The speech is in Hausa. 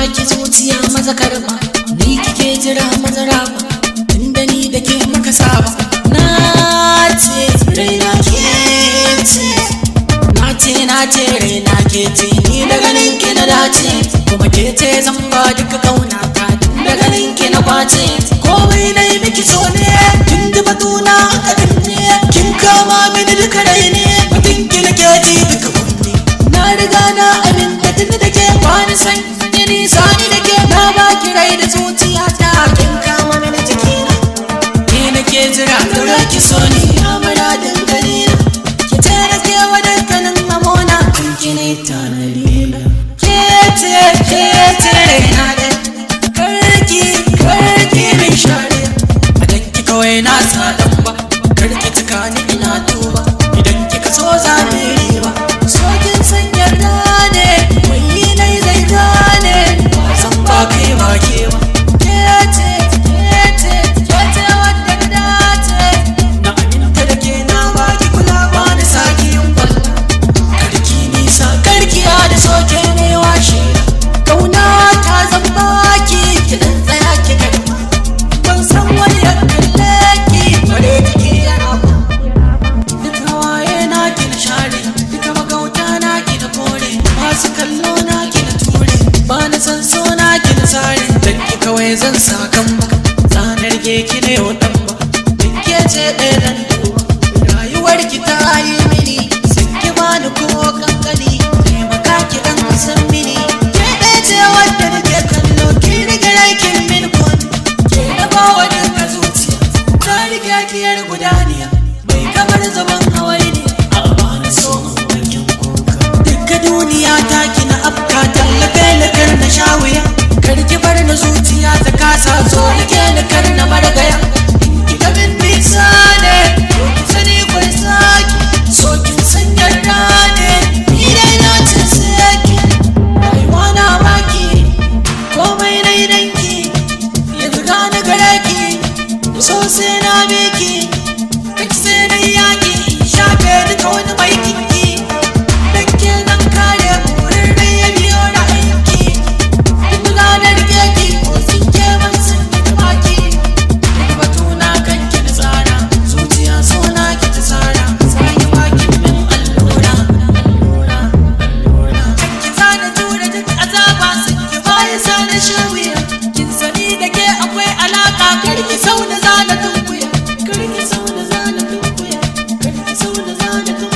baki zuciya maza karba, ni kike jira maza raba, tunda ni da ke muka saba. Na ce raina ke ce, na ce raina ke ce, ni da ganin ki na dace, kuma ke ce zan ba duka kauna ta, tun da ganin ki na kwace. Komai na yi miki so ne, kin ji batuna aka danne, kin kama mini duka rai ne, batun ki na ke ji duka kunne. Na riga na aminta tun da ke bani san ni nisa ni da ke, na baki rai da zuciya ta, kin kama mini jikina. Ni na ke jira daura ki so ni, amara dangane na, ki ce da ke wa dukkanin mamona, kun ki ne tanadi na. Ke ce raina da karki min share, a danki kawai na sadan ba, karki tuka ni ina duba, idan kika so za mu yi ba. So kin san yarda ne, mai yi nai zai gane, ba san ba kai ba ke ba. Ke ce wadda na dace, na aminta da ke na baki kula ba ni sake yin kwalla. Karki nisa karki da soke ne washe, kauna ta zan baki kidan tsaya ki karba. Ban san wani ya kalle ki bare jiki yana ba, duka waye na ki na share, duka magauta na ki na kore, masu kallo na ki na ture, ba na san so na ki na sare, dan ki kawai zan sa kan ba, tsanar ge ki ne yau dan ba, duk ke ce ɗaya dan duba, rayuwar ki ta yi mini, sun ki bani ko kankani, taimaka ki dan san mini. Ke ɗaya ce wadda nake kallo, ki riga kin min kun, ke na ba wa duka zuciya, ta riga kiyar gudaniya, mai kamar zaman hawaii ne, a bani so bakin kuka. Duka duniya ta ki na afka, tallafe na kar na sha wuya, kar ki bar na zuciya ta kasa, so rike na kar na margaya. Ki ga min nisa ne, ko ki sani kwai saki, so kin san yarda ne, ni dai na ce saki, rayuwa na baki, komai na yi danki, yanzu gane gare ki, so sai na biki, kaki sai na yaki, shafe duka wani mai kinki, da ke zan kare burin rai ya biyo ra'ayinki, duk ranar keki ko sun ke ban san ki da baki, duk batuna kan ki da tsara, zuciya so na ki ta tsara, sai bakin min allura, ki zana jure duk azaba, sun ki baya sana shawiya, kin sani da ke akwai alaka, karki sau na zana tunkuya, karki sau na zana tunkuya, karki sau na zana tunkuya.